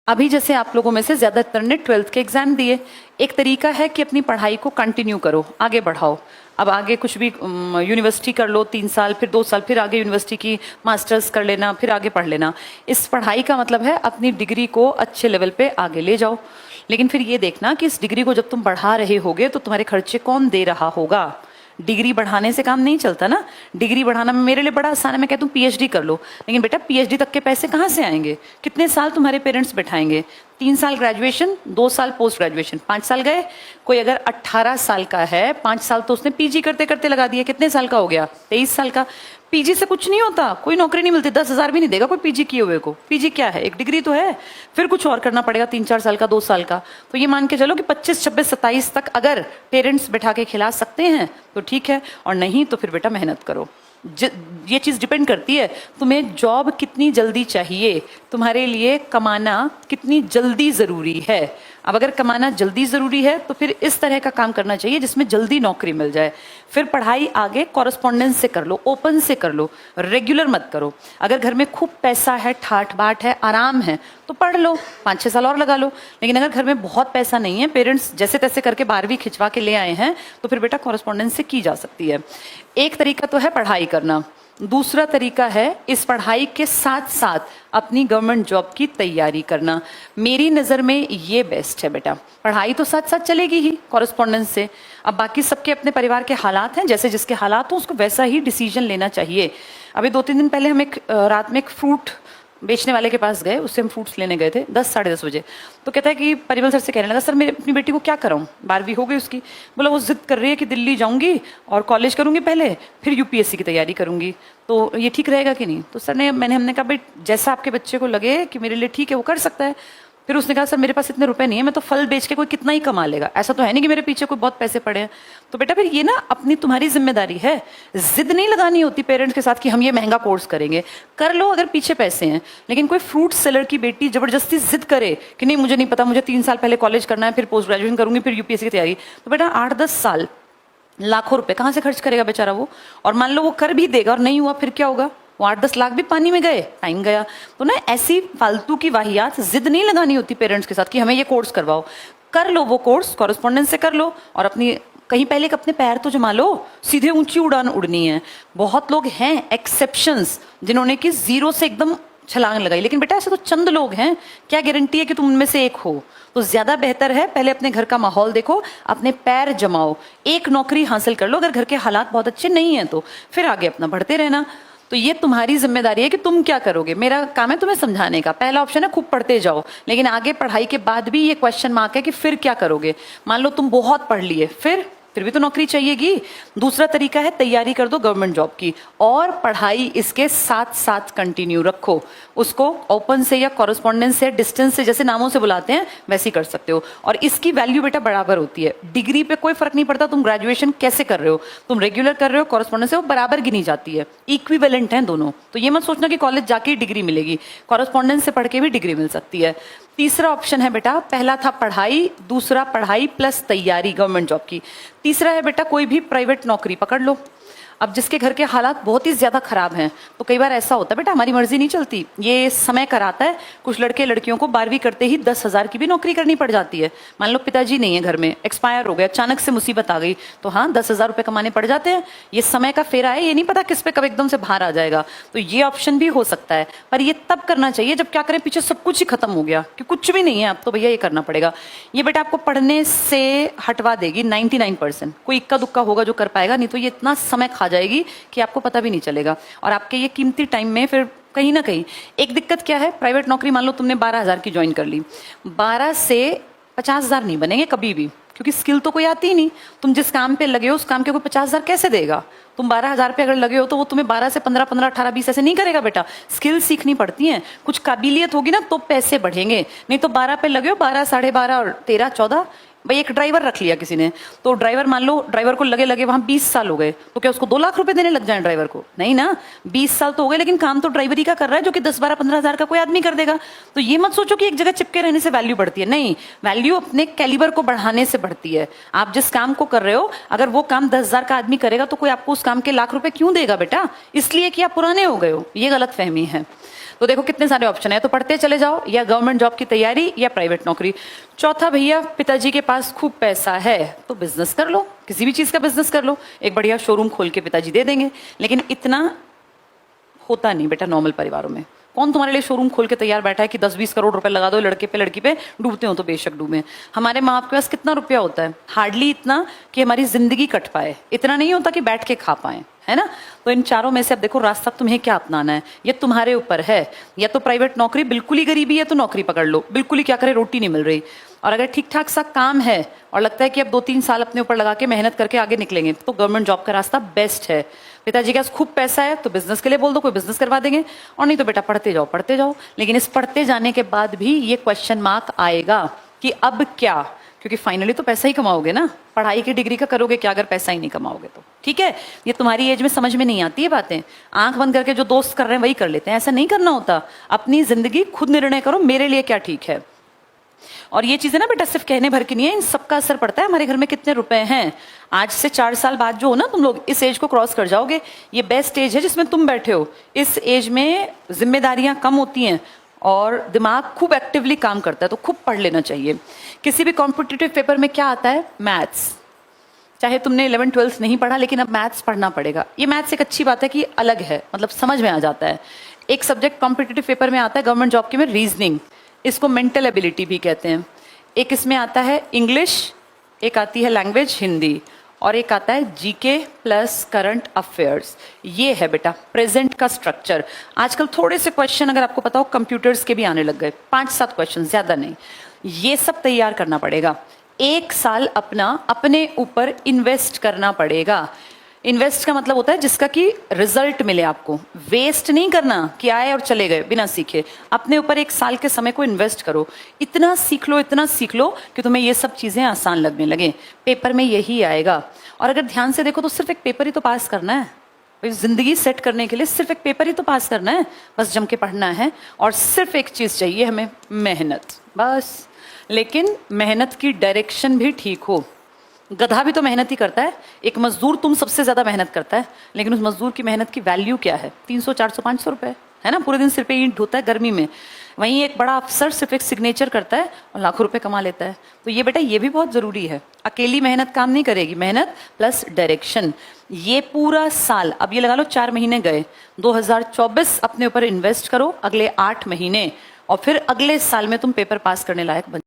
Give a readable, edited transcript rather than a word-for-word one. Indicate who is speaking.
Speaker 1: अभी जैसे आप लोगों में से ज़्यादातर ने 12th के एग्ज़ाम दिए, एक तरीका है कि अपनी पढ़ाई को कंटिन्यू करो, आगे बढ़ाओ। अब आगे कुछ भी यूनिवर्सिटी कर लो 3 साल, फिर 2 साल, फिर आगे यूनिवर्सिटी की मास्टर्स कर लेना, फिर आगे पढ़ लेना। इस पढ़ाई का मतलब है अपनी डिग्री को अच्छे लेवल पे आगे ले जाओ। लेकिन फिर ये देखना कि इस डिग्री को जब तुम बढ़ा रहे होगे तो तुम्हारे खर्चे कौन दे रहा होगा। डिग्री बढ़ाने से काम नहीं चलता ना। डिग्री बढ़ाना मेरे लिए बड़ा आसान है, मैं कहता हूँ पीएचडी कर लो, लेकिन बेटा पीएचडी तक के पैसे कहाँ से आएंगे? कितने साल तुम्हारे पेरेंट्स बैठाएंगे? 3 साल ग्रेजुएशन, 2 साल पोस्ट ग्रेजुएशन, 5 साल गए। कोई अगर 18 साल का है, 5 साल तो उसने पीजी करते करते लगा दिए, कितने साल का हो गया? 23 साल का। पीजी से कुछ नहीं होता, कोई नौकरी नहीं मिलती, 10,000 भी नहीं देगा कोई पीजी किए हुए को। पीजी क्या है? एक डिग्री तो है, फिर कुछ और करना पड़ेगा 3-4 साल का, 2 साल का। तो ये मान के चलो कि 25, 26, 27 तक अगर पेरेंट्स बैठा के खिला सकते हैं तो ठीक है, और नहीं तो फिर बेटा मेहनत करो। ये चीज़ डिपेंड करती है तुम्हें जॉब कितनी जल्दी चाहिए, तुम्हारे लिए कमाना कितनी जल्दी ज़रूरी है। अब अगर कमाना जल्दी ज़रूरी है तो फिर इस तरह का काम करना चाहिए जिसमें जल्दी नौकरी मिल जाए। फिर पढ़ाई आगे कॉरेस्पॉन्डेंस से कर लो, ओपन से कर लो, रेगुलर मत करो। अगर घर में खूब पैसा है, ठाठ बाट है, आराम है, तो पढ़ लो, 5-6 साल और लगा लो। लेकिन अगर घर में बहुत पैसा नहीं है, पेरेंट्स जैसे तैसे करके 12वीं खिंचवा के ले आए हैं, तो फिर बेटा कॉरेस्पॉन्डेंस से की जा सकती है। एक तरीका तो है पढ़ाई करना, दूसरा तरीका है इस पढ़ाई के साथ साथ अपनी गवर्नमेंट जॉब की तैयारी करना। मेरी नज़र में ये बेस्ट है बेटा। पढ़ाई तो साथ साथ चलेगी ही कॉरेस्पॉन्डेंस से। अब बाकी सबके अपने परिवार के हालात हैं, जैसे जिसके हालात हो उसको वैसा ही डिसीजन लेना चाहिए। अभी 2-3 दिन पहले हम एक रात में एक फ्रूट बेचने वाले के पास गए, उससे हम फ्रूट्स लेने गए थे 10, साढ़े 10 बजे। तो कहता है कि परिमल सर से कहने लगा, सर मेरे अपनी बेटी को क्या कराऊं, 12वीं हो गई उसकी। बोला वो जिद कर रही है कि दिल्ली जाऊंगी और कॉलेज करूंगी पहले, फिर यूपीएससी की तैयारी करूंगी, तो ये ठीक रहेगा कि नहीं? तो सर ने हमने कहा भाई जैसा आपके बच्चे को लगे कि मेरे लिए ठीक है वो कर सकता है। फिर उसने कहा सर मेरे पास इतने रुपए नहीं है, मैं तो फल बेच के कोई कितना ही कमा लेगा, ऐसा तो है नहीं कि मेरे पीछे कोई बहुत पैसे पड़े हैं। तो बेटा फिर ये ना अपनी तुम्हारी जिम्मेदारी है, जिद नहीं लगानी होती पेरेंट्स के साथ कि हम ये महंगा कोर्स करेंगे। कर लो अगर पीछे पैसे हैं, लेकिन कोई फ्रूट सेलर की बेटी जबरदस्ती जिद करे कि नहीं मुझे नहीं पता, मुझे 3 साल पहले कॉलेज करना है, फिर पोस्ट ग्रेजुएशन करूंगी, फिर यूपीएससी की तैयारी, तो बेटा 8-10 साल लाखों रुपए कहाँ से खर्च करेगा बेचारा वो? और मान लो वो कर भी देगा और नहीं हुआ, फिर क्या होगा? वो 8-10 लाख भी पानी में गए, टाइम गया। तो ना ऐसी फालतू की वाहियात जिद नहीं लगानी होती पेरेंट्स के साथ कि हमें ये कोर्स करवाओ। कर लो वो कोर्स, कॉरेस्पॉन्डेंस से कर लो, और अपनी कहीं पहले अपने पैर तो जमा लो, सीधे ऊंची उड़ान उड़नी है। बहुत लोग हैं एक्सेप्शंस जिन्होंने कि जीरो से एकदम छलांग लगाई, लेकिन बेटा ऐसे तो चंद लोग हैं, क्या गारंटी है कि तुम उनमें से एक हो? तो ज्यादा बेहतर है पहले अपने घर का माहौल देखो, अपने पैर जमाओ, एक नौकरी हासिल कर लो। अगर घर के हालात बहुत अच्छे नहीं है तो फिर आगे अपना बढ़ते रहना। तो ये तुम्हारी जिम्मेदारी है कि तुम क्या करोगे। मेरा काम है तुम्हें समझाने का। पहला ऑप्शन है खूब पढ़ते जाओ, लेकिन आगे पढ़ाई के बाद भी ये क्वेश्चन मार्क है कि फिर क्या करोगे। मान लो तुम बहुत पढ़ लिए, फिर भी तो नौकरी चाहिएगी। दूसरा तरीका है तैयारी कर दो गवर्नमेंट जॉब की, और पढ़ाई इसके साथ साथ कंटिन्यू रखो। उसको ओपन से या कॉरेस्पॉन्डेंस से, डिस्टेंस से, जैसे नामों से बुलाते हैं वैसे ही कर सकते हो। और इसकी वैल्यू बेटा बराबर होती है, डिग्री पे कोई फर्क नहीं पड़ता तुम ग्रेजुएशन कैसे कर रहे हो, तुम रेगुलर कर रहे हो, कॉरेस्पॉन्डेंस से, वो बराबर गिनी जाती है, इक्विवेलेंट है दोनों। तो ये मत सोचना कि कॉलेज जाके ही डिग्री मिलेगी, कॉरेस्पॉन्डेंस से पढ़ के भी डिग्री मिल सकती है। तीसरा ऑप्शन है बेटा, पहला था पढ़ाई, दूसरा पढ़ाई प्लस तैयारी गवर्नमेंट जॉब की, तीसरा है बेटा कोई भी प्राइवेट नौकरी पकड़ लो। अब जिसके घर के हालात बहुत ही ज्यादा खराब हैं, तो कई बार ऐसा होता है बेटा हमारी मर्जी नहीं चलती, ये समय कराता है। कुछ लड़के लड़कियों को 12वीं करते ही 10,000 की भी नौकरी करनी पड़ जाती है। मान लो पिताजी नहीं है घर में, एक्सपायर हो गया, अचानक से मुसीबत आ गई, तो हाँ 10,000 रुपए कमाने पड़ जाते हैं। ये समय का फेरा है, ये नहीं पता किस पे कब एकदम से बाहर आ जाएगा। तो ये ऑप्शन भी हो सकता है, पर ये तब करना चाहिए जब क्या करें पीछे सब कुछ ही खत्म हो गया कि कुछ भी नहीं है, अब तो भैया ये करना पड़ेगा। ये बेटा आपको पढ़ने से हटवा देगी 99%। कोई इक्का दुक्का होगा जो कर पाएगा, नहीं तो ये इतना समय खा जाएगी कि आपको पता भी नहीं चलेगा। और आपके ये कीमती टाइम में फिर कहीं ना कहीं एक दिक्कत क्या है, प्राइवेट नौकरी मान लो तुमने 12,000 की ज्वाइन कर ली, 12 से 50,000 नहीं बनेंगे कभी भी, क्योंकि स्किल तो कोई आती ही नहीं। तुम जिस काम पे लगे हो उस काम के कोई 50,000 कैसे देगा? तुम 12,000 पे अगर लगे हो तो वो तुम्हें 12 से 15, 15, 18, 20 ऐसे नहीं करेगा बेटा। स्किल सीखनी पड़ती है, कुछ काबिलियत होगी ना तो पैसे बढ़ेंगे, नहीं तो 12 पे लगे हो, 12, 12.5 और 13, 14। भाई एक ड्राइवर रख लिया किसी ने, तो ड्राइवर मान लो ड्राइवर को लगे वहां 20 साल हो गए, तो क्या उसको 2 लाख रुपए देने लग जाए ड्राइवर को? नहीं ना, 20 साल तो हो गए, लेकिन काम तो ड्राइवरी का कर रहा है जो कि 10, 12, 15,000 का कोई आदमी कर देगा। तो ये मत सोचो कि एक जगह चिपके रहने से वैल्यू बढ़ती है, नहीं, वैल्यू अपने कैलिबर को बढ़ाने से बढ़ती है। आप जिस काम को कर रहे हो, अगर वो काम 10,000 का आदमी करेगा तो कोई आपको उस काम के लाख रुपए क्यों देगा बेटा? इसलिए कि आप पुराने हो गए हो, ये गलत फहमी है। तो देखो कितने सारे ऑप्शन है, तो पढ़ते चले जाओ, या गवर्नमेंट जॉब की तैयारी या प्राइवेट नौकरी। चौथा, भैया पिताजी के पास खूब पैसा है तो बिजनेस कर लो, किसी भी चीज का बिजनेस कर लो, एक बढ़िया शोरूम खोल के पिताजी दे देंगे। लेकिन इतना होता नहीं बेटा नॉर्मल परिवारों में। कौन तुम्हारे लिए शोरूम खोल के तैयार बैठा है कि 10-20 करोड़ रुपए लगा दो लड़के पे लड़की पे, डूबते हो तो बेशक डूबे। हमारे माँ बाप के पास कितना रुपया होता है? हार्डली इतना कि हमारी जिंदगी कट पाए, इतना नहीं होता कि बैठ के खा पाए, है ना। तो इन चारों में से अब देखो रास्ता तुम्हें क्या अपनाना है, ये तुम्हारे ऊपर है। या तो प्राइवेट नौकरी, बिल्कुल ही गरीबी है तो नौकरी पकड़ लो, बिल्कुल ही क्या करे रोटी नहीं मिल रही, और अगर ठीक ठाक सा काम है और लगता है कि अब 2-3 साल अपने ऊपर लगा के मेहनत करके आगे निकलेंगे, तो गवर्नमेंट जॉब का रास्ता बेस्ट है। पिताजी के पास खूब पैसा है तो बिजनेस के लिए बोल दो, कोई बिजनेस करवा देंगे, और नहीं तो बेटा पढ़ते जाओ पढ़ते जाओ। लेकिन इस पढ़ते जाने के बाद भी ये क्वेश्चन मार्क आएगा कि अब क्या, क्योंकि फाइनली तो पैसा ही कमाओगे ना, पढ़ाई की डिग्री का करोगे क्या अगर पैसा ही नहीं कमाओगे तो। ठीक है, ये तुम्हारी एज में समझ में नहीं आती है बातें, आंख बंद करके जो दोस्त कर रहे हैं वही कर लेते हैं, ऐसा नहीं करना होता। अपनी जिंदगी खुद निर्णय करो, मेरे लिए क्या ठीक है। और ये चीजें ना बेटा सिर्फ कहने भर की नहीं है, इन सबका असर पड़ता है हमारे घर में कितने रुपए हैं। आज से 4 साल बाद जो हो ना, तुम लोग इस एज को क्रॉस कर जाओगे, ये बेस्ट एज है जिसमें तुम बैठे हो। इस एज में जिम्मेदारियां कम होती हैं और दिमाग खूब एक्टिवली काम करता है, तो खूब पढ़ लेना चाहिए। किसी भी कॉम्पिटिटिव पेपर में क्या आता है? मैथ्स। चाहे तुमने 11-12 नहीं पढ़ा, लेकिन अब मैथ्स पढ़ना पड़ेगा। ये मैथ्स एक अच्छी बात है कि अलग है, मतलब समझ में आ जाता है। एक सब्जेक्ट कॉम्पिटिटिव पेपर में आता है गवर्नमेंट जॉब के में, रीजनिंग, इसको मेंटल एबिलिटी भी कहते हैं। एक इसमें आता है इंग्लिश, एक आती है लैंग्वेज हिंदी, और एक आता है जीके प्लस करंट अफेयर्स। ये है बेटा प्रेजेंट का स्ट्रक्चर। आजकल थोड़े से क्वेश्चन अगर आपको पता हो कंप्यूटर्स के भी आने लग गए, 5-7 क्वेश्चन, ज्यादा नहीं। ये सब तैयार करना पड़ेगा। 1 साल अपना अपने ऊपर इन्वेस्ट करना पड़ेगा। इन्वेस्ट का मतलब होता है जिसका कि रिजल्ट मिले आपको, वेस्ट नहीं करना कि आए और चले गए बिना सीखे। अपने ऊपर 1 साल के समय को इन्वेस्ट करो, इतना सीख लो कि तुम्हें ये सब चीजें आसान लगने लगे। पेपर में यही आएगा। और अगर ध्यान से देखो तो सिर्फ एक पेपर ही तो पास करना है भाई, जिंदगी सेट करने के लिए सिर्फ एक पेपर ही तो पास करना है, बस जम के पढ़ना है। और सिर्फ एक चीज चाहिए हमें, मेहनत, बस। लेकिन मेहनत की डायरेक्शन भी ठीक हो। गधा भी तो मेहनत ही करता है, एक मजदूर तुम सबसे ज्यादा मेहनत करता है, लेकिन उस मजदूर की मेहनत की वैल्यू क्या है? 300, 400, 500 रुपए, है ना। पूरे दिन सिर पे ईंट ढोता है गर्मी में। वहीं एक बड़ा अफसर सिर्फ एक सिग्नेचर करता है और लाखों रुपए कमा लेता है। तो ये बेटा ये भी बहुत जरूरी है, अकेली मेहनत काम नहीं करेगी, मेहनत प्लस डायरेक्शन। ये पूरा साल, अब ये लगा लो 4 महीने गए, 2024 अपने ऊपर इन्वेस्ट करो, अगले 8 महीने, और फिर अगले साल में तुम पेपर पास करने लायक बन